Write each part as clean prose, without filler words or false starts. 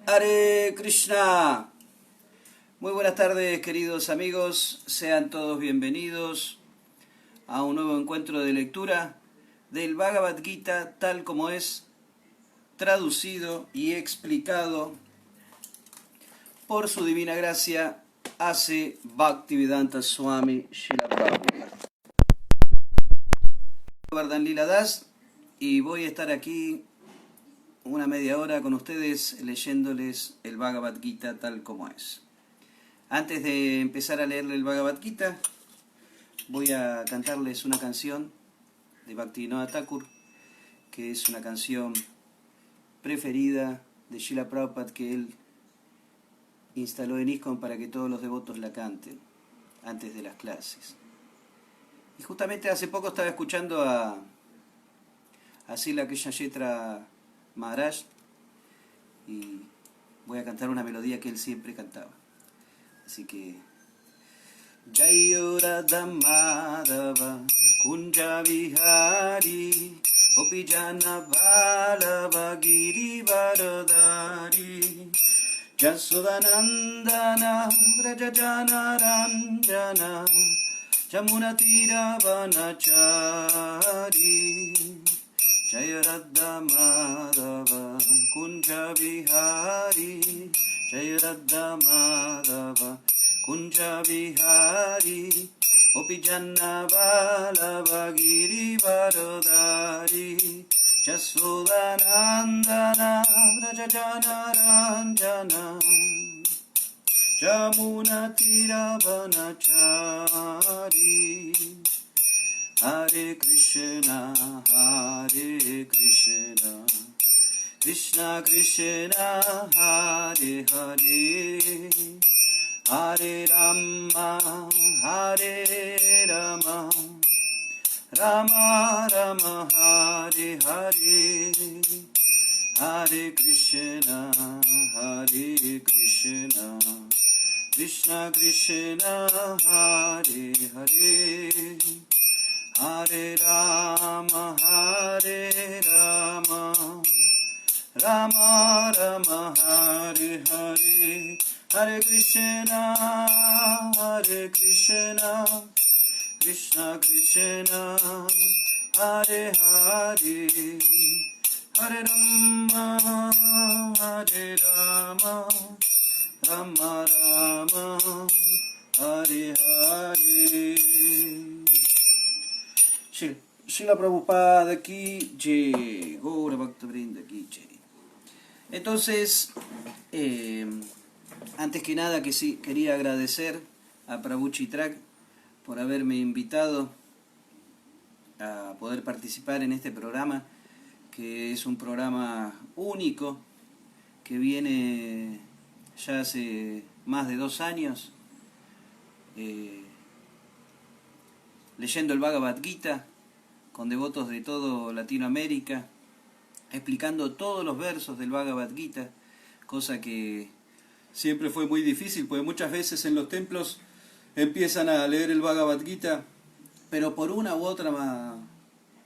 Hare Krishna. Muy buenas tardes, queridos amigos. Sean todos bienvenidos a un nuevo encuentro de lectura del Bhagavad Gita tal como es traducido y explicado por su divina gracia hace Bhaktivedanta Swami Srila Prabhupada. Vardhan Lila Das, y voy a estar aquí una media hora con ustedes leyéndoles el Bhagavad Gita tal como es. Antes de empezar a leerle el Bhagavad Gita, voy a cantarles una canción de Bhaktivinoda Thakur, que es una canción preferida de Srila Prabhupada que él instaló en ISKCON para que todos los devotos la canten antes de las clases. Y justamente hace poco estaba escuchando a Srila Krishna Kshetra Maharaj y voy a cantar una melodía que él siempre cantaba. Así que Jayo Radha Madhava Kunja Vihari Opijana Vallabha Girivaradhari Jasodanandana Vrajajana Ranjana Jamuna Tira Vanachari Jaya Radha Madhava Kunja Vihari Jaya Radha Madhava Kunja Vihari Opijana Vallabha Girivaradhari Jasodanandana Vrajajana Ranjana Jamuna Tira Vanachari Hare Krishna, Hare Krishna, Krishna Krishna, Hare Hare, Hare Rama, Hare Rama, Rama Rama, Hare Hare, Hare Krishna, Hare Krishna, Krishna Krishna, Hare Hare, Hare Rama, Hare Rama, Rama Rama, Hare Hare, Hare Krishna, Krishna Krishna, Hare Hare, Hare Rama, Hare Rama, Rama Rama, Hare Hare. Srila Prabhupada ki jai, Gaura Bhaktivinoda ki jai. Entonces, antes que nada que sí, quería agradecer a Prabhu Chitrak por haberme invitado a poder participar en este programa, que es un programa único, que viene ya hace más de 2 años, leyendo el Bhagavad Gita con devotos de todo Latinoamérica, explicando todos los versos del Bhagavad Gita, cosa que siempre fue muy difícil, porque muchas veces en los templos empiezan a leer el Bhagavad Gita, pero por una u otra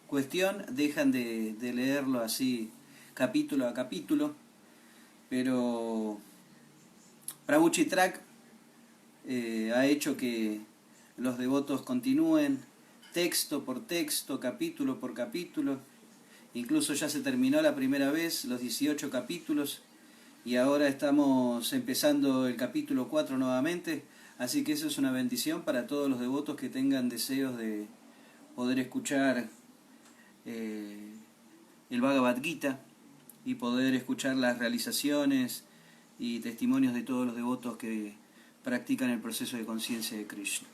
cuestión dejan de leerlo así capítulo a capítulo. Pero Prabhu Chitrak ha hecho que los devotos continúen texto por texto, capítulo por capítulo. Incluso ya se terminó la primera vez los 18 capítulos y ahora estamos empezando el capítulo 4 nuevamente. Así que eso es una bendición para todos los devotos que tengan deseos de poder escuchar el Bhagavad Gita y poder escuchar las realizaciones y testimonios de todos los devotos que practican el proceso de conciencia de Krishna.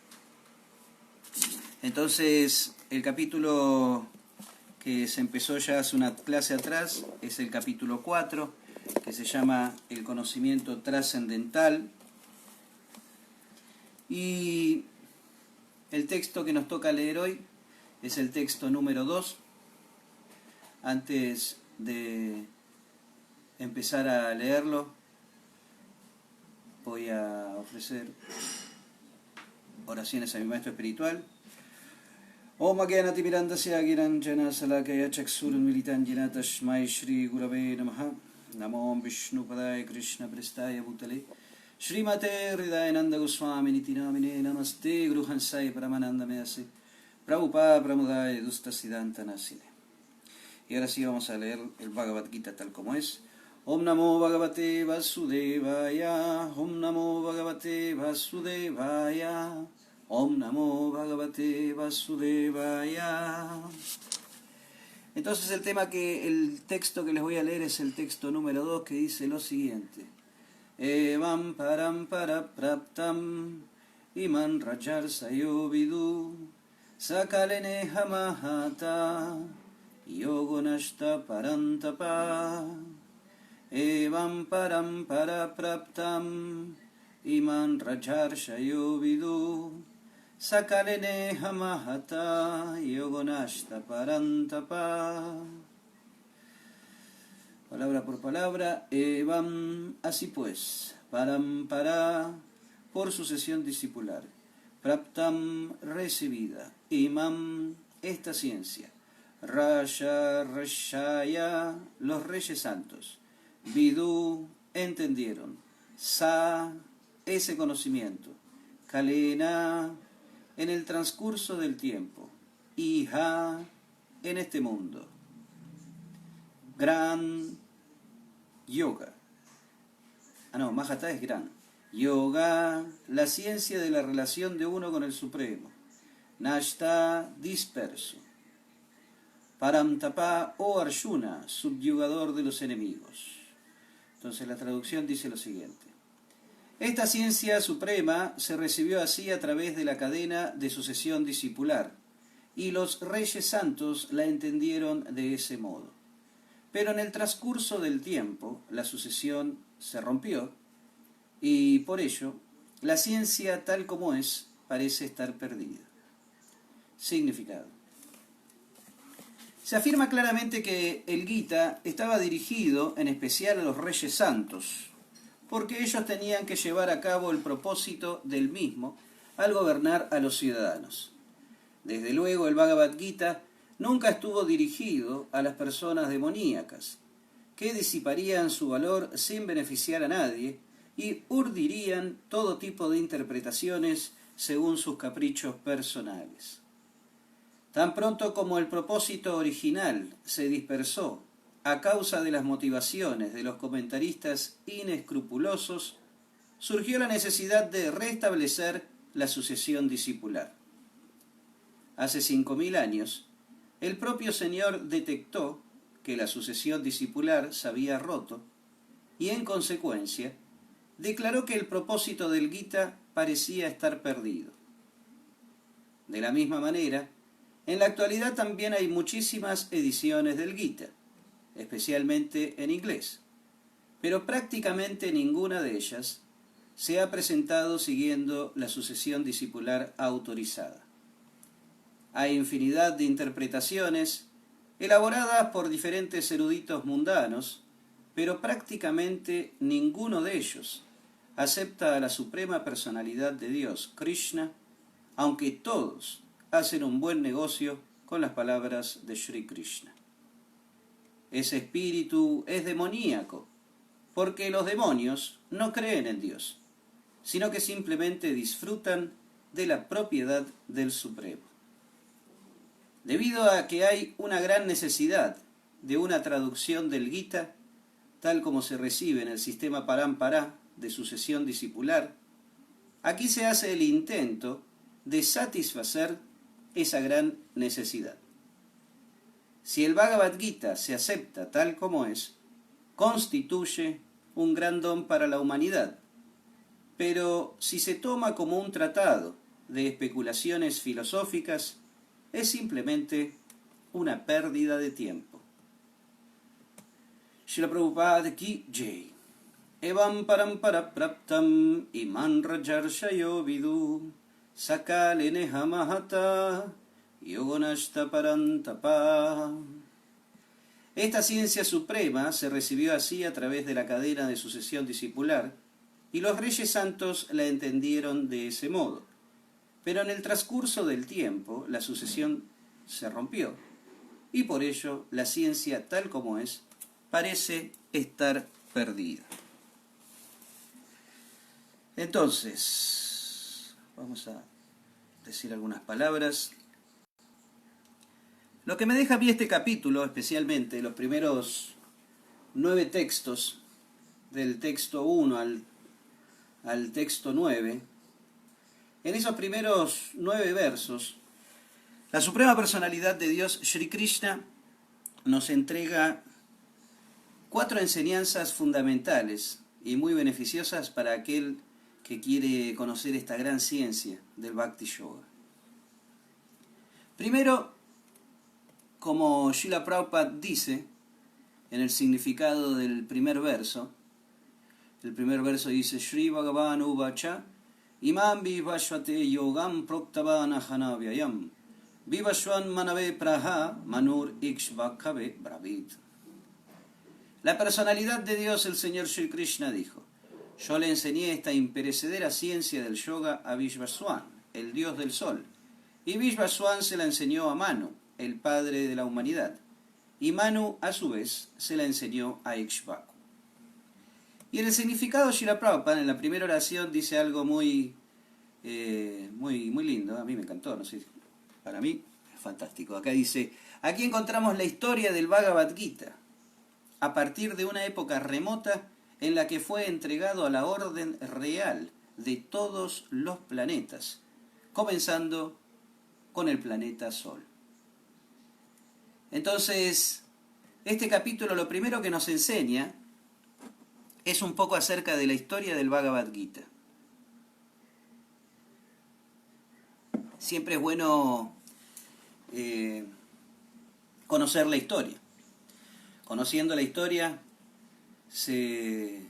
Entonces, el capítulo que se empezó ya hace una clase atrás es el capítulo 4, que se llama El conocimiento trascendental. Y el texto que nos toca leer hoy es el texto número 2. Antes de empezar a leerlo, voy a ofrecer oraciones a mi maestro espiritual. Om Agyanatimirandasya Giranjana Salakaya Chaksurunmilitan Jena Tashmai Shri Gurave Namaha Namo Vishnupadaya Krishna Prestaya Bhutale Srimate Hridayananda Goswami Niti Namine Namaste Gruhansaya Paramananda Mease Prabhupada Pramudaya Dusta Siddhanta Nasine. Y ahora sí vamos a leer el Bhagavad Gita tal como es. Om Namo Bhagavate Vasudevaya, Om Namo Bhagavate Vasudevaya, Om Namo Bhagavate Vasudevaya. Entonces el texto que les voy a leer es el texto número 2 que dice lo siguiente. Evam param parapraptam iman rajar sayo vidu sakalene hamahata yogonashta parantapa. Evam param parapraptam iman rajar sayo vidu sakalene hamahata yogonashta parantapa. Palabra por palabra. Evam, así pues, param para, por sucesión discipular. Praptam, recibida. Imam, esta ciencia. Rasha, Rashaya, los reyes santos. Vidu, entendieron. Sa, ese conocimiento. Kalena, en el transcurso del tiempo. Iha, en este mundo. Gran yoga. Mahata es gran. Yoga, la ciencia de la relación de uno con el Supremo. Nashta, disperso. Paramtapa o Arjuna, subyugador de los enemigos. Entonces la traducción dice lo siguiente. Esta ciencia suprema se recibió así a través de la cadena de sucesión discipular, y los reyes santos la entendieron de ese modo. Pero en el transcurso del tiempo, la sucesión se rompió, y por ello, la ciencia tal como es, parece estar perdida. Significado. Se afirma claramente que el Gita estaba dirigido en especial a los reyes santos, porque ellos tenían que llevar a cabo el propósito del mismo al gobernar a los ciudadanos. Desde luego el Bhagavad Gita nunca estuvo dirigido a las personas demoníacas, que disiparían su valor sin beneficiar a nadie y urdirían todo tipo de interpretaciones según sus caprichos personales. Tan pronto como el propósito original se dispersó a causa de las motivaciones de los comentaristas inescrupulosos, surgió la necesidad de restablecer la sucesión discipular. Hace 5000 años, el propio Señor detectó que la sucesión discipular se había roto y, en consecuencia, declaró que el propósito del Gita parecía estar perdido. De la misma manera, en la actualidad también hay muchísimas ediciones del Gita, especialmente en inglés, pero prácticamente ninguna de ellas se ha presentado siguiendo la sucesión discipular autorizada. Hay infinidad de interpretaciones elaboradas por diferentes eruditos mundanos, pero prácticamente ninguno de ellos acepta a la suprema personalidad de Dios, Krishna, aunque todos hacen un buen negocio con las palabras de Sri Krishna. Ese espíritu es demoníaco, porque los demonios no creen en Dios, sino que simplemente disfrutan de la propiedad del Supremo. Debido a que hay una gran necesidad de una traducción del Gita, tal como se recibe en el sistema Parampara de sucesión discipular, aquí se hace el intento de satisfacer esa gran necesidad. Si el Bhagavad Gita se acepta tal como es, constituye un gran don para la humanidad, pero si se toma como un tratado de especulaciones filosóficas, es simplemente una pérdida de tiempo. Srila Prabhupada ki jai. Evam parampara praptam iman rajarshayo vidu sakalene hamahata yogonashta parantapa. Esta ciencia suprema se recibió así a través de la cadena de sucesión discipular, y los reyes santos la entendieron de ese modo. Pero en el transcurso del tiempo, la sucesión se rompió, y por ello la ciencia tal como es parece estar perdida. Entonces, vamos a decir algunas palabras. Lo que me deja a mí este capítulo, especialmente los primeros 9 textos, del texto 1 al texto 9, en esos primeros 9 versos, la suprema personalidad de Dios, Sri Krishna, nos entrega 4 enseñanzas fundamentales y muy beneficiosas para aquel que quiere conocer esta gran ciencia del Bhakti Yoga. Primero, como Srila Prabhupada dice en el significado del primer verso, el primer verso dice: Shri Bhagavan Uvacha Imam Vivashvate Yogam Proktavana Hanavyayam Vivashvan Manave Praha Manur Ikshvakhave Bravit. La personalidad de Dios, el Señor Sri Krishna, dijo: yo le enseñé esta imperecedera ciencia del yoga a Vishvaswan, el dios del sol, y Vishvaswan se la enseñó a Manu, el padre de la humanidad, y Manu a su vez se la enseñó a Ikshvaku. Y en el significado, Srila Prabhupada en la primera oración dice algo muy lindo. A mí me encantó, no sé, para mí es fantástico. Acá dice: aquí encontramos la historia del Bhagavad Gita a partir de una época remota en la que fue entregado a la orden real de todos los planetas, comenzando con el planeta Sol. Entonces, este capítulo lo primero que nos enseña es un poco acerca de la historia del Bhagavad Gita. Siempre es bueno conocer la historia. Conociendo la historia, se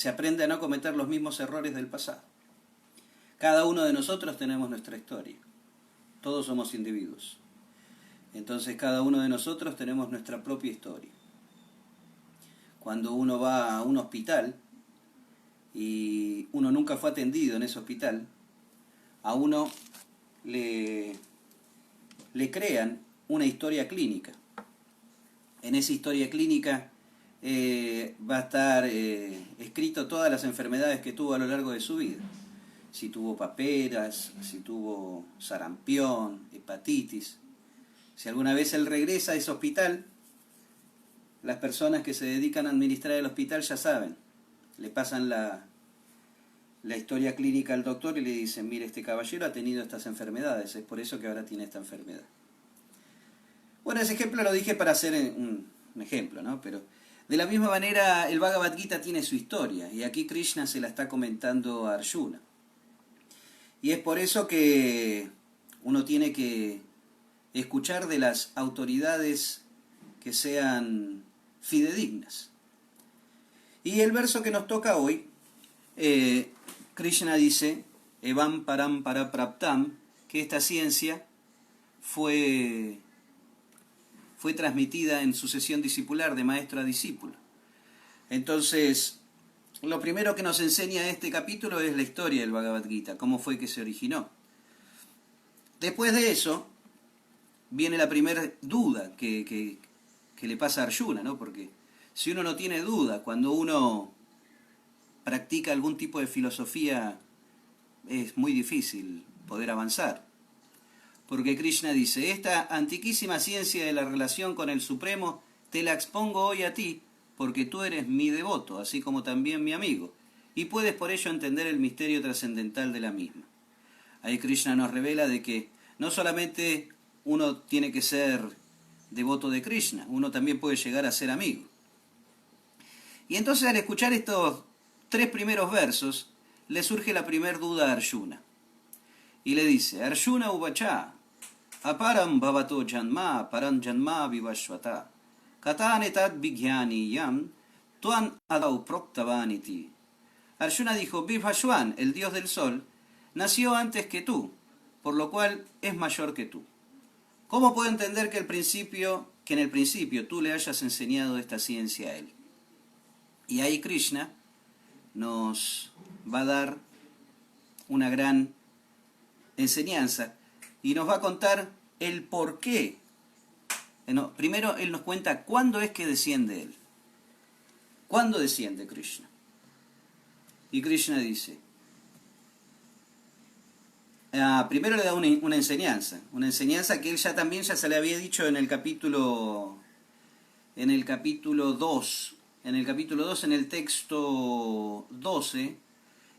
aprende a no cometer los mismos errores del pasado. Cada uno de nosotros tenemos nuestra historia. Todos somos individuos. Entonces cada uno de nosotros tenemos nuestra propia historia. Cuando uno va a un hospital y uno nunca fue atendido en ese hospital, a uno le crean una historia clínica. En esa historia clínica va a estar escrito todas las enfermedades que tuvo a lo largo de su vida. Si tuvo paperas, si tuvo sarampión, hepatitis. Si alguna vez él regresa a ese hospital, las personas que se dedican a administrar el hospital ya saben. Le pasan la historia clínica al doctor y le dicen: mire, este caballero ha tenido estas enfermedades, es por eso que ahora tiene esta enfermedad. Bueno, ese ejemplo lo dije para hacer un ejemplo, ¿no? Pero de la misma manera el Bhagavad Gita tiene su historia, y aquí Krishna se la está comentando a Arjuna. Y es por eso que uno tiene que escuchar de las autoridades que sean fidedignas. Y el verso que nos toca hoy, Krishna dice: Evam param para praptam, que esta ciencia fue transmitida en sucesión discipular de maestro a discípulo. Entonces, lo primero que nos enseña este capítulo es la historia del Bhagavad Gita, cómo fue que se originó. Después de eso, viene la primera duda que le pasa a Arjuna, ¿no? Porque si uno no tiene duda, cuando uno practica algún tipo de filosofía, es muy difícil poder avanzar. Porque Krishna dice: esta antiquísima ciencia de la relación con el Supremo te la expongo hoy a ti, porque tú eres mi devoto, así como también mi amigo, y puedes por ello entender el misterio trascendental de la misma. Ahí Krishna nos revela de que no solamente uno tiene que ser devoto de Krishna, uno también puede llegar a ser amigo. Y entonces, al escuchar estos 3 primeros versos, le surge la primer duda a Arjuna. Y le dice: Arjuna uvacha, aparam bhavato janma, param janma vivashvata, katanetat vigyani yam, tuan adau proktavaniti. Arjuna dijo: Vivashvan, el dios del sol, nació antes que tú, por lo cual es mayor que tú. ¿Cómo puedo entender que en el principio tú le hayas enseñado esta ciencia a él? Y ahí Krishna nos va a dar una gran enseñanza y nos va a contar el por qué. Primero él nos cuenta cuándo es que desciende él. ¿cuándo desciende Krishna? Y Krishna dice, primero le da una enseñanza que él también se le había dicho en el capítulo 2, en el texto 12,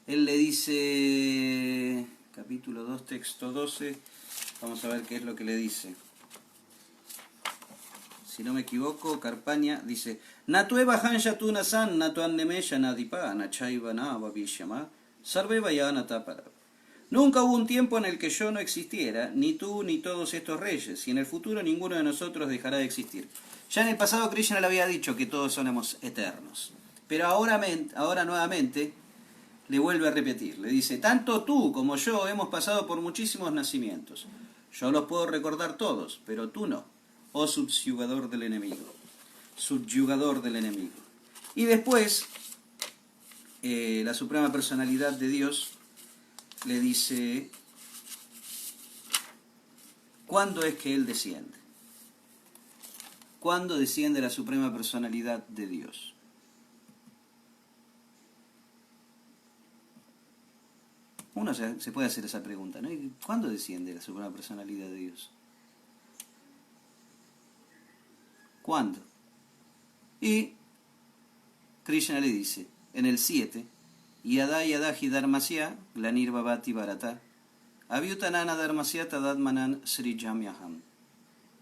él le dice, capítulo 2, texto 12, vamos a ver qué es lo que le dice. Si no me equivoco, Carpaña dice, Natueva Hanshatu San Natuannemesha Nadipa Nachaiva Nava Vishama Sarve Vayana Tapara. Nunca hubo un tiempo en el que yo no existiera, ni tú ni todos estos reyes, y en el futuro ninguno de nosotros dejará de existir. Ya en el pasado Krishna le había dicho que todos somos eternos, pero ahora nuevamente le vuelve a repetir, le dice, tanto tú como yo hemos pasado por muchísimos nacimientos. Yo los puedo recordar todos, pero tú no, oh subyugador del enemigo. Y después, la Suprema Personalidad de Dios le dice, ¿cuándo es que Él desciende? ¿Cuándo desciende la Suprema Personalidad de Dios? Uno se puede hacer esa pregunta, ¿no? ¿Cuándo desciende la Suprema Personalidad de Dios? ¿Cuándo? Y Krishna le dice, en el 7, Yada Yadahi Dharmasya Glanirvavati Bharata Avyutanana Dharmasya Tadadmanan Srijamyaham.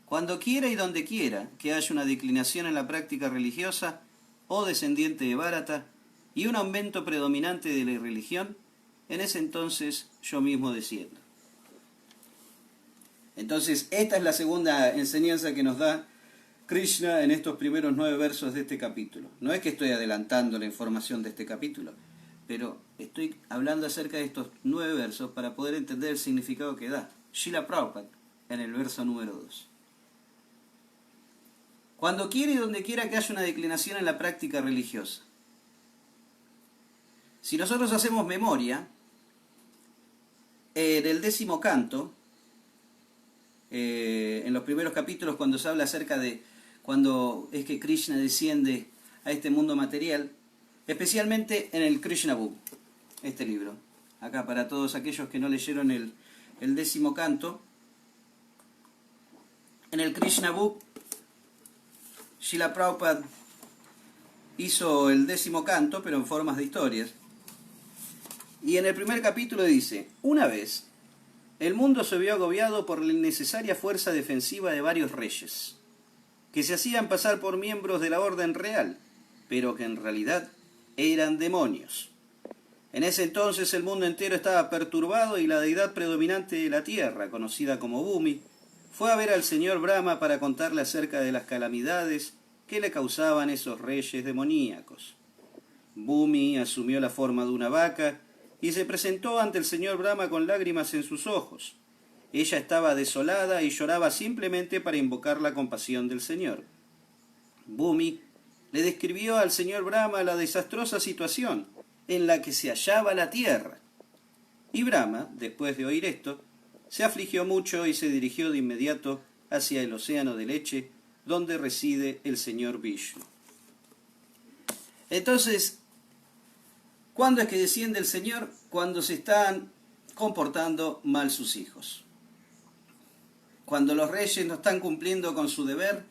Cuando quiera y donde quiera que haya una declinación en la práctica religiosa, oh descendiente de Bharata, y un aumento predominante de la religión, en ese entonces yo mismo desciendo. Entonces, esta es la segunda enseñanza que nos da Krishna en estos primeros 9 versos de este capítulo. No es que estoy adelantando la información de este capítulo, pero estoy hablando acerca de estos 9 versos para poder entender el significado que da Srila Prabhupada en el verso número 2. Cuando quiera y donde quiera que haya una declinación en la práctica religiosa. Si nosotros hacemos memoria, en el 10º canto, en los primeros capítulos, cuando se habla acerca de cuando es que Krishna desciende a este mundo material, especialmente en el Krishna Book, este libro, acá para todos aquellos que no leyeron el 10º canto, en el Krishna Book, Srila Prabhupada hizo el 10º canto, pero en formas de historias, y en el primer capítulo dice, una vez, el mundo se vio agobiado por la innecesaria fuerza defensiva de varios reyes, que se hacían pasar por miembros de la orden real, pero que en realidad eran demonios. En ese entonces el mundo entero estaba perturbado y la deidad predominante de la tierra, conocida como Bhumi, fue a ver al señor Brahma para contarle acerca de las calamidades que le causaban esos reyes demoníacos. Bhumi asumió la forma de una vaca y se presentó ante el señor Brahma con lágrimas en sus ojos. Ella estaba desolada y lloraba simplemente para invocar la compasión del señor. Bhumi le describió al señor Brahma la desastrosa situación en la que se hallaba la tierra. Y Brahma, después de oír esto, se afligió mucho y se dirigió de inmediato hacia el océano de leche, donde reside el señor Vishnu. Entonces, ¿cuándo es que desciende el Señor? Cuando se están comportando mal sus hijos. Cuando los reyes no están cumpliendo con su deber,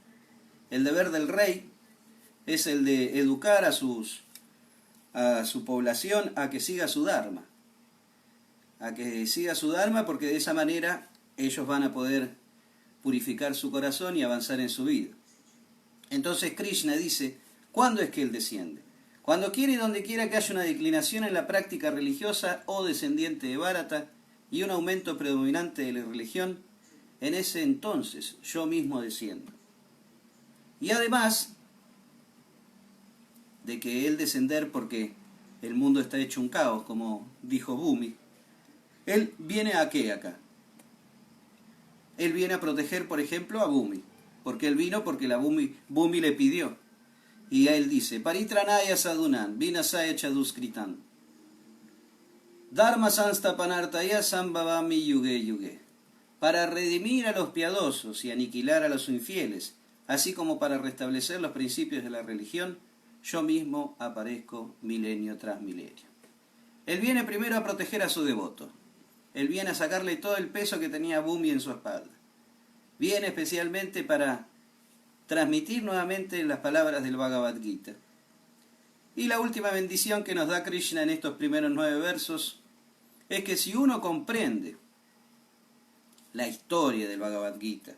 el deber del rey es el de educar a su población a que siga su dharma. A que siga su dharma, porque de esa manera ellos van a poder purificar su corazón y avanzar en su vida. Entonces Krishna dice, ¿cuándo es que Él desciende? Cuando quiera y donde quiera que haya una declinación en la práctica religiosa o descendiente de Bharata y un aumento predominante de la religión, en ese entonces yo mismo desciendo. Y además de que Él descender porque el mundo está hecho un caos, como dijo Bhumi, Él viene a qué acá. Él viene a proteger, por ejemplo, a Bhumi, porque Él vino porque la Bhumi le pidió. Y Él dice, Paritranaya sadhunan, vinasaya chaduskritan, dharma sanstapanartaya sambhavami yuge yuge. Para redimir a los piadosos y aniquilar a los infieles, así como para restablecer los principios de la religión, yo mismo aparezco milenio tras milenio. Él viene primero a proteger a su devoto. Él viene a sacarle todo el peso que tenía Bhumi en su espalda. Viene especialmente para transmitir nuevamente las palabras del Bhagavad Gita. Y la última bendición que nos da Krishna en estos primeros 9 versos es que si uno comprende la historia del Bhagavad Gita,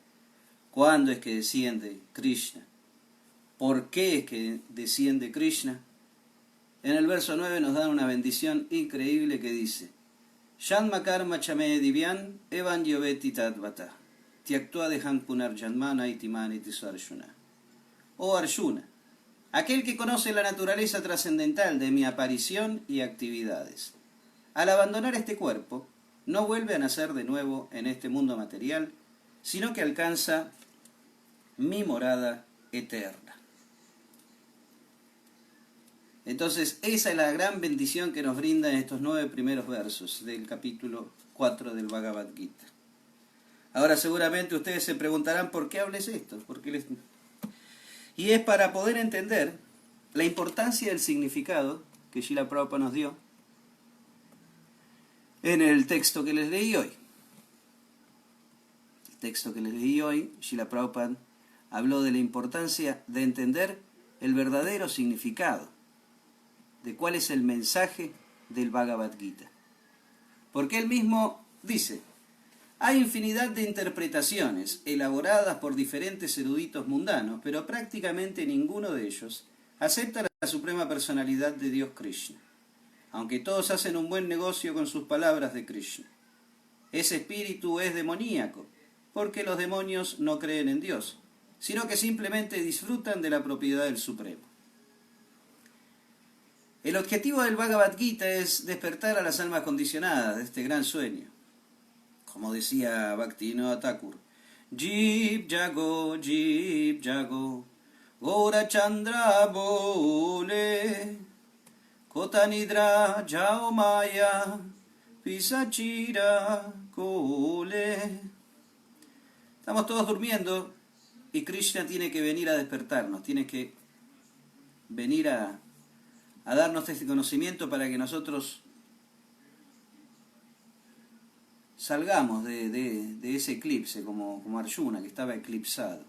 cuándo es que desciende Krishna, por qué es que desciende Krishna, en el verso 9 nos dan una bendición increíble que dice: Shanma karma chame divyan evan yoveti tadvata tiaktua dehan punar janmana itimani tisarjuna. Oh Arjuna, aquel que conoce la naturaleza trascendental de mi aparición y actividades, al abandonar este cuerpo, no vuelve a nacer de nuevo en este mundo material, sino que alcanza mi morada eterna. Entonces, esa es la gran bendición que nos brinda en estos 9 primeros versos del capítulo 4 del Bhagavad Gita. Ahora seguramente ustedes se preguntarán por qué hables esto. Y es para poder entender la importancia del significado que Srila Prabhupada nos dio en el texto que les leí hoy. El texto que les leí hoy, Srila Prabhupada habló de la importancia de entender el verdadero significado, de cuál es el mensaje del Bhagavad Gita. Porque él mismo dice: hay infinidad de interpretaciones elaboradas por diferentes eruditos mundanos, pero prácticamente ninguno de ellos acepta la suprema personalidad de Dios Krishna, aunque todos hacen un buen negocio con sus palabras de Krishna. Ese espíritu es demoníaco, porque los demonios no creen en Dios, sino que simplemente disfrutan de la propiedad del Supremo. El objetivo del Bhagavad Gita es despertar a las almas condicionadas de este gran sueño. Como decía Bhaktivinoda Thakur, Jeev Jago, Gora Chandra Bole, Kotanidra Jao Maya, Pisachira Kole. Estamos todos durmiendo y Krishna tiene que venir a despertarnos, tiene que venir a darnos este conocimiento para que nosotros salgamos de ese eclipse, como Arjuna, que estaba eclipsado.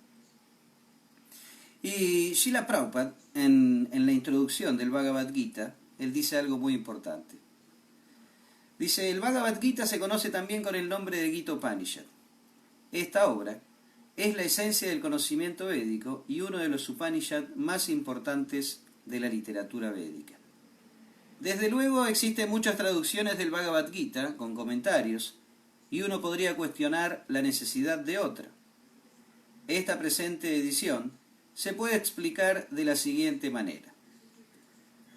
Y Srila Prabhupada, en la introducción del Bhagavad Gita, él dice algo muy importante. Dice: el Bhagavad Gita se conoce también con el nombre de Gita Upanishad. Esta obra es la esencia del conocimiento védico y uno de los Upanishad más importantes de la literatura védica. Desde luego existen muchas traducciones del Bhagavad Gita con comentarios, y uno podría cuestionar la necesidad de otra. Esta presente edición se puede explicar de la siguiente manera.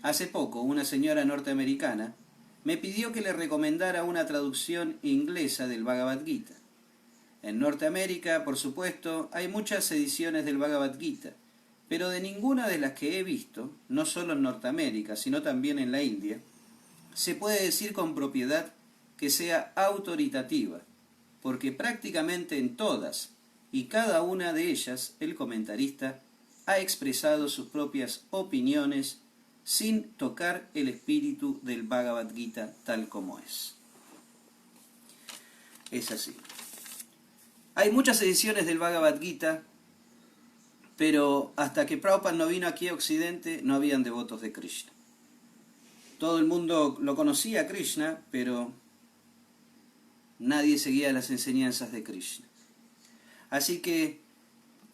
Hace poco, una señora norteamericana me pidió que le recomendara una traducción inglesa del Bhagavad Gita. En Norteamérica, por supuesto, hay muchas ediciones del Bhagavad Gita, pero de ninguna de las que he visto, no solo en Norteamérica, sino también en la India, se puede decir con propiedad que sea autoritativa, porque prácticamente en todas y cada una de ellas el comentarista ha expresado sus propias opiniones sin tocar el espíritu del Bhagavad Gita tal como es. Es así. Hay muchas ediciones del Bhagavad Gita, pero hasta que Prabhupada no vino aquí a Occidente no habían devotos de Krishna. Todo el mundo lo conocía a Krishna, pero nadie seguía las enseñanzas de Krishna. Así que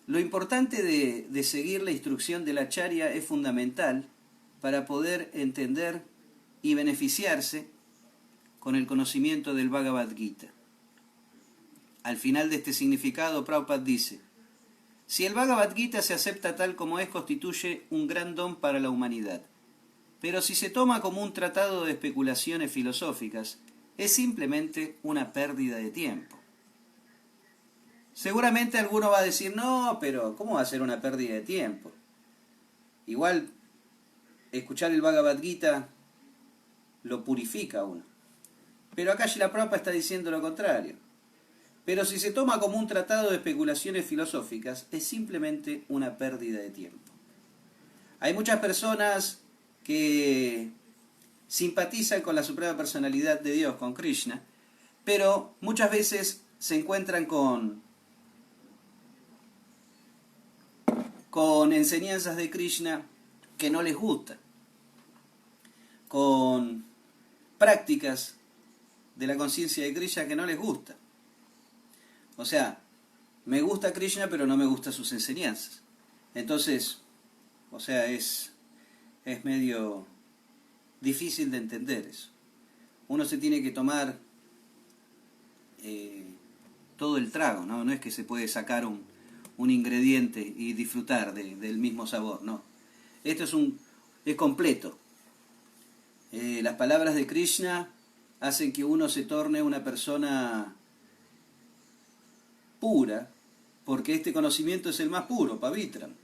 lo importante de seguir la instrucción del Acharya es fundamental para poder entender y beneficiarse con el conocimiento del Bhagavad Gita. Al final de este significado, Prabhupada dice: si el Bhagavad Gita se acepta tal como es, constituye un gran don para la humanidad. Pero si se toma como un tratado de especulaciones filosóficas, es simplemente una pérdida de tiempo. Seguramente alguno va a decir: no, pero ¿cómo va a ser una pérdida de tiempo? Igual, escuchar el Bhagavad Gita lo purifica a uno. Pero acá Srila Prabhupada está diciendo lo contrario. Pero si se toma como un tratado de especulaciones filosóficas, es simplemente una pérdida de tiempo. Hay muchas personas que simpatizan con la Suprema Personalidad de Dios, con Krishna, pero muchas veces se encuentran con enseñanzas de Krishna que no les gustan, con prácticas de la conciencia de Krishna que no les gusta. O sea, me gusta Krishna pero no me gustan sus enseñanzas. Entonces, o sea, es medio difícil de entender eso. Uno se tiene que tomar todo el trago, ¿no? No es que se puede sacar un ingrediente y disfrutar del mismo sabor, no. Esto es completo. Las palabras de Krishna hacen que uno se torne una persona pura, porque este conocimiento es el más puro, Pavitran,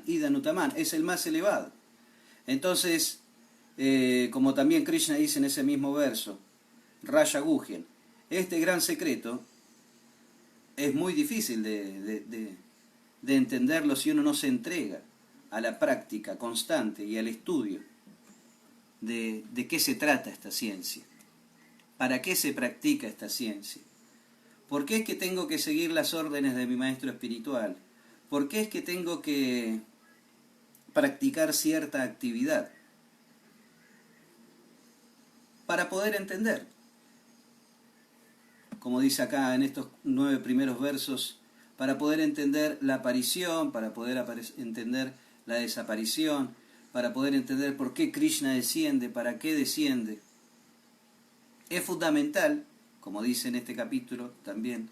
Idanutaman, es el más elevado. Entonces, como también Krishna dice en ese mismo verso, Raya Guhyen, este gran secreto es muy difícil de entenderlo si uno no se entrega a la práctica constante y al estudio de qué se trata esta ciencia, para qué se practica esta ciencia, por qué es que tengo que seguir las órdenes de mi maestro espiritual, por qué es que tengo que practicar cierta actividad, para poder entender. Como dice acá en estos 9 primeros versos, para poder entender la aparición, para poder entender la desaparición, para poder entender por qué Krishna desciende, para qué desciende. Es fundamental, como dice en este capítulo también,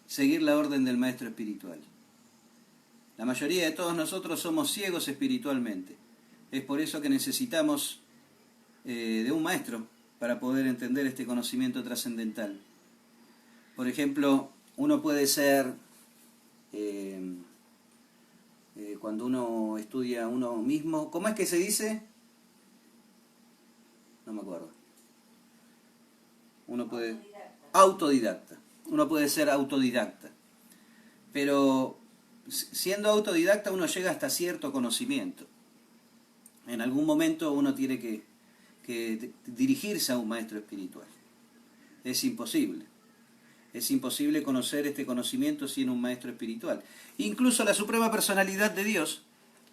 seguir la orden del maestro espiritual. La mayoría de todos nosotros somos ciegos espiritualmente. Es por eso que necesitamos de un maestro para poder entender este conocimiento trascendental. Por ejemplo, uno puede ser, cuando uno estudia uno mismo, ¿cómo es que se dice? No me acuerdo. Uno puede... Autodidacta. Uno puede ser autodidacta. Pero siendo autodidacta uno llega hasta cierto conocimiento. En algún momento uno tiene que dirigirse a un maestro espiritual. Es imposible. Es imposible conocer este conocimiento sin un maestro espiritual. Incluso la Suprema Personalidad de Dios,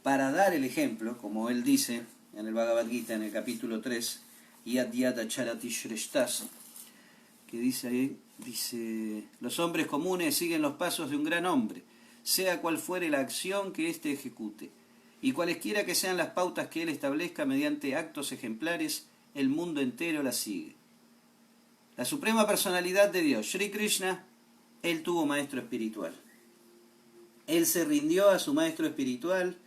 para dar el ejemplo, como él dice en el Bhagavad Gita, en el capítulo 3, Yad Yad Acharati Shreshtas, que dice ahí, los hombres comunes siguen los pasos de un gran hombre, sea cual fuere la acción que éste ejecute, y cualesquiera que sean las pautas que él establezca mediante actos ejemplares, el mundo entero la sigue. La Suprema Personalidad de Dios, Sri Krishna, él tuvo maestro espiritual. Él se rindió a su maestro espiritual,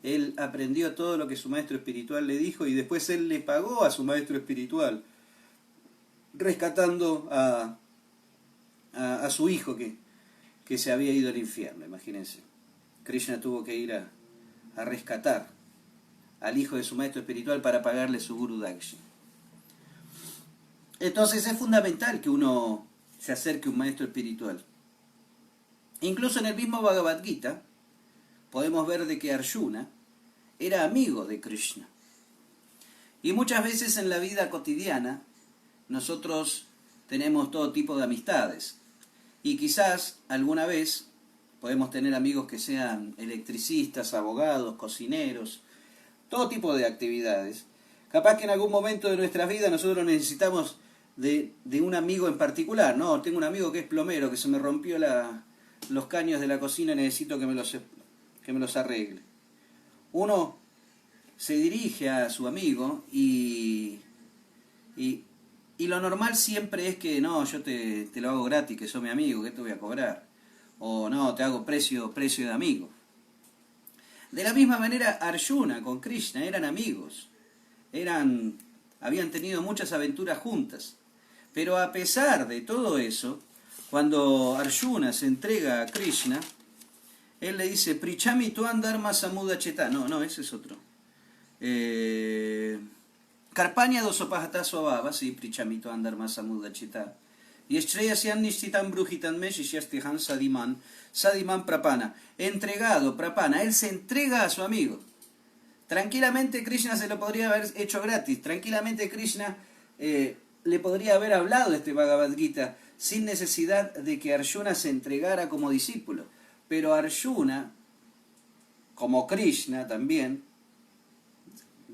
él aprendió todo lo que su maestro espiritual le dijo y después él le pagó a su maestro espiritual, rescatando a su hijo que se había ido al infierno, imagínense. Krishna tuvo que ir a rescatar al hijo de su maestro espiritual para pagarle su Guru Dakshina. Entonces es fundamental que uno se acerque a un maestro espiritual. Incluso en el mismo Bhagavad Gita podemos ver de que Arjuna era amigo de Krishna. Y muchas veces en la vida cotidiana nosotros tenemos todo tipo de amistades. Y quizás alguna vez podemos tener amigos que sean electricistas, abogados, cocineros, todo tipo de actividades. Capaz que en algún momento de nuestra vida nosotros necesitamos de un amigo en particular, ¿no? Tengo un amigo que es plomero, que se me rompió los caños de la cocina y necesito que me los arregle. Uno se dirige a su amigo y lo normal siempre es que no, yo te lo hago gratis, que sos mi amigo, que te voy a cobrar. O no, te hago precio de amigo. De la misma manera Arjuna con Krishna eran amigos. Habían tenido muchas aventuras juntas. Pero a pesar de todo eso, cuando Arjuna se entrega a Krishna, él le dice, Prichami tuam dharma samuda cheta. No, ese es otro. Karpanya dosopahata swabhava, sí, Prichami tuam dharma samuda cheta. Y Shreyasyan Nishtitan Brujitan Meshishyastiham Sadiman, Sadiman Prapana. Entregado, Prapana. Él se entrega a su amigo. Tranquilamente Krishna se lo podría haber hecho gratis. Tranquilamente Krishna le podría haber hablado de este Bhagavad Gita sin necesidad de que Arjuna se entregara como discípulo. Pero Arjuna, como Krishna también,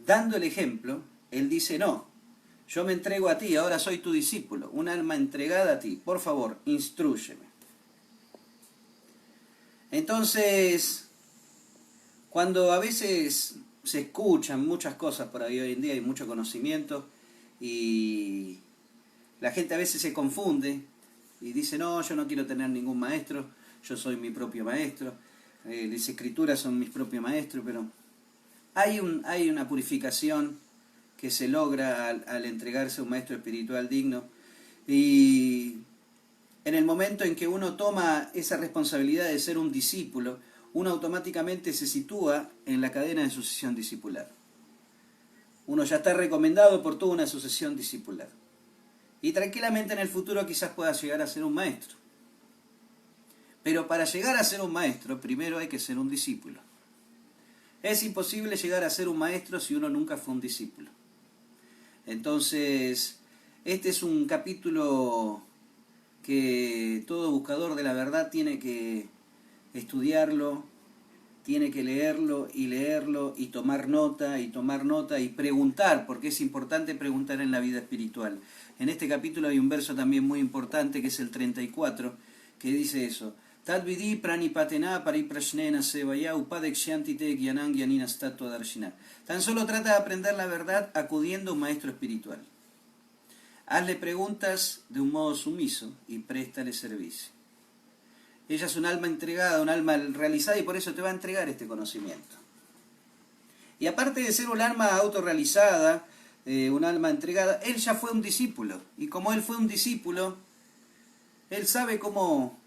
dando el ejemplo, él dice, no, yo me entrego a ti, ahora soy tu discípulo, un alma entregada a ti, por favor, instrúyeme. Entonces, cuando a veces se escuchan muchas cosas por ahí hoy en día, hay mucho conocimiento, y la gente a veces se confunde, y dice, no, yo no quiero tener ningún maestro, yo soy mi propio maestro, las escrituras son mis propios maestros, pero hay una purificación que se logra al entregarse a un maestro espiritual digno, y en el momento en que uno toma esa responsabilidad de ser un discípulo, uno automáticamente se sitúa en la cadena de sucesión discipular. Uno ya está recomendado por toda una sucesión discipular. Y tranquilamente en el futuro quizás pueda llegar a ser un maestro. Pero para llegar a ser un maestro, primero hay que ser un discípulo. Es imposible llegar a ser un maestro si uno nunca fue un discípulo. Entonces, este es un capítulo que todo buscador de la verdad tiene que estudiarlo, tiene que leerlo y tomar nota y preguntar, porque es importante preguntar en la vida espiritual. En este capítulo hay un verso también muy importante que es el 34, que dice eso. Tadvidi pranipatena pariprashnena sevaya upadekshanti te gyanam gyaninas tattva darshina. Tan solo trata de aprender la verdad acudiendo a un maestro espiritual. Hazle preguntas de un modo sumiso y préstale servicio. Ella es un alma entregada, un alma realizada, y por eso te va a entregar este conocimiento. Y aparte de ser un alma autorrealizada, un alma entregada, él ya fue un discípulo. Y como él fue un discípulo, él sabe cómo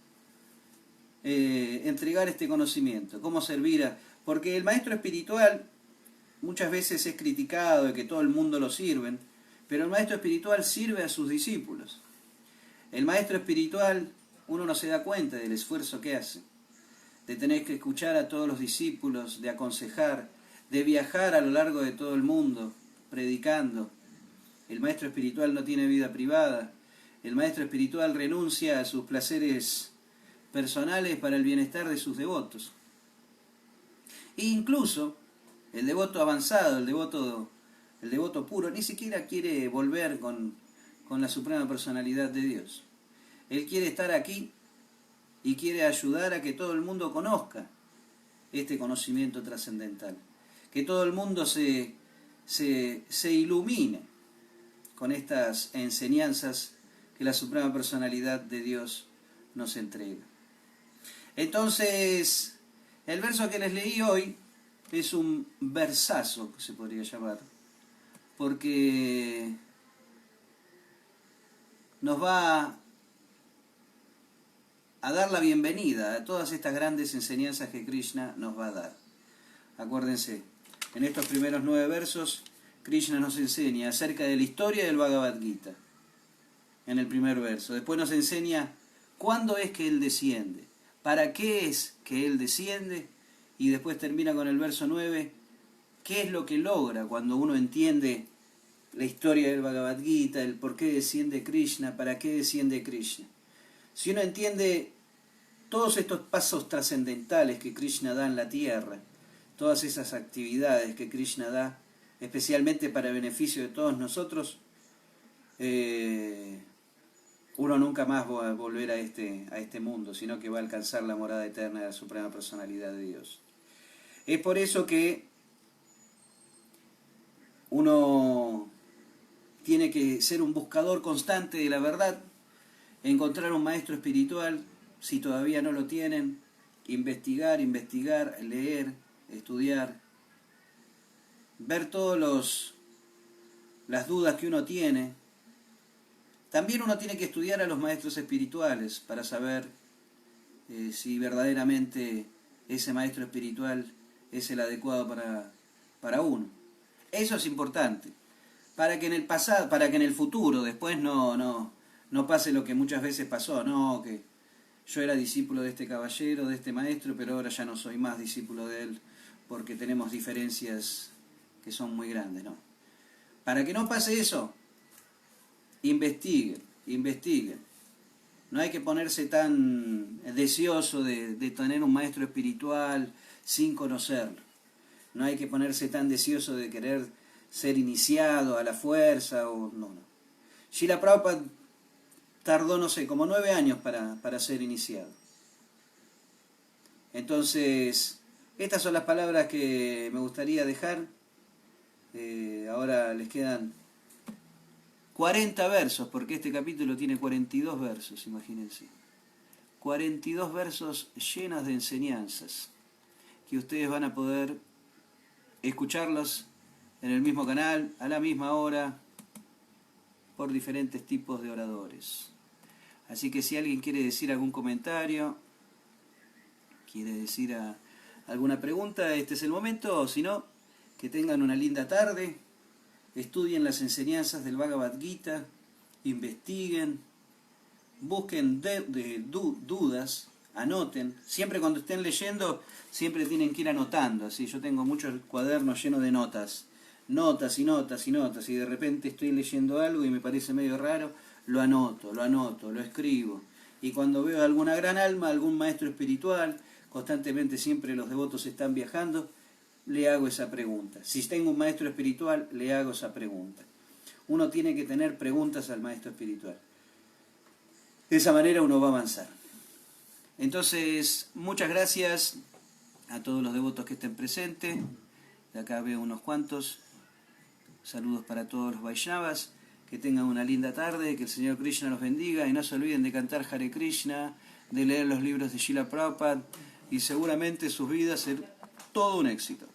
entregar este conocimiento, cómo servir porque el maestro espiritual muchas veces es criticado de que todo el mundo lo sirven, pero el maestro espiritual sirve a sus discípulos. El maestro espiritual, uno no se da cuenta del esfuerzo que hace, de tener que escuchar a todos los discípulos, de aconsejar, de viajar a lo largo de todo el mundo, predicando. El maestro espiritual no tiene vida privada. El maestro espiritual renuncia a sus placeres personales para el bienestar de sus devotos. E incluso el devoto avanzado, el devoto puro, ni siquiera quiere volver con la suprema personalidad de Dios. Él quiere estar aquí y quiere ayudar a que todo el mundo conozca este conocimiento trascendental. Que todo el mundo se ilumine con estas enseñanzas que la suprema personalidad de Dios nos entrega. Entonces, el verso que les leí hoy es un versazo, que se podría llamar, porque nos va a dar la bienvenida a todas estas grandes enseñanzas que Krishna nos va a dar. Acuérdense, en estos primeros 9 versos, Krishna nos enseña acerca de la historia del Bhagavad Gita, en el primer verso. Después nos enseña cuándo es que Él desciende, para qué es que Él desciende, y después termina con el verso 9, qué es lo que logra cuando uno entiende la historia del Bhagavad Gita, el por qué desciende Krishna, para qué desciende Krishna. Si uno entiende todos estos pasos trascendentales que Krishna da en la tierra, todas esas actividades que Krishna da, especialmente para el beneficio de todos nosotros, uno nunca más va a volver a este mundo, sino que va a alcanzar la morada eterna de la Suprema Personalidad de Dios. Es por eso que uno tiene que ser un buscador constante de la verdad, encontrar un maestro espiritual, si todavía no lo tienen, investigar, leer, estudiar, ver todas las dudas que uno tiene. También uno tiene que estudiar a los maestros espirituales para saber si verdaderamente ese maestro espiritual es el adecuado para uno. Eso es importante, para que en el futuro después no no pase lo que muchas veces pasó, no, que yo era discípulo de este caballero, de este maestro, pero ahora ya no soy más discípulo de él porque tenemos diferencias que son muy grandes, ¿no? Para que no pase eso, investiguen. No hay que ponerse tan deseoso de tener un maestro espiritual sin conocerlo. No hay que ponerse tan deseoso de querer ser iniciado a la fuerza o no. Srila Prabhupada tardó, no sé, como 9 años para ser iniciado. Entonces, estas son las palabras que me gustaría dejar. Ahora les quedan 40 versos, porque este capítulo tiene 42 versos, imagínense. 42 versos llenos de enseñanzas, que ustedes van a poder escucharlos en el mismo canal, a la misma hora, por diferentes tipos de oradores. Así que si alguien quiere decir algún comentario, quiere decir alguna pregunta, este es el momento, o si no, que tengan una linda tarde, estudien las enseñanzas del Bhagavad Gita, investiguen, busquen dudas, anoten. Siempre cuando estén leyendo, siempre tienen que ir anotando. Así, yo tengo muchos cuadernos llenos de notas. Notas y notas y notas. Y de repente estoy leyendo algo y me parece medio raro, lo anoto, lo escribo. Y cuando veo alguna gran alma, algún maestro espiritual, constantemente siempre los devotos están viajando, le hago esa pregunta. Si tengo un maestro espiritual, le hago esa pregunta. Uno tiene que tener preguntas al maestro espiritual. De esa manera uno va a avanzar. Entonces, muchas gracias a todos los devotos que estén presentes. De acá veo unos cuantos. Saludos para todos los Vaishnavas. Que tengan una linda tarde, que el Señor Krishna los bendiga. Y no se olviden de cantar Hare Krishna, de leer los libros de Srila Prabhupada. Y seguramente sus vidas serán todo un éxito.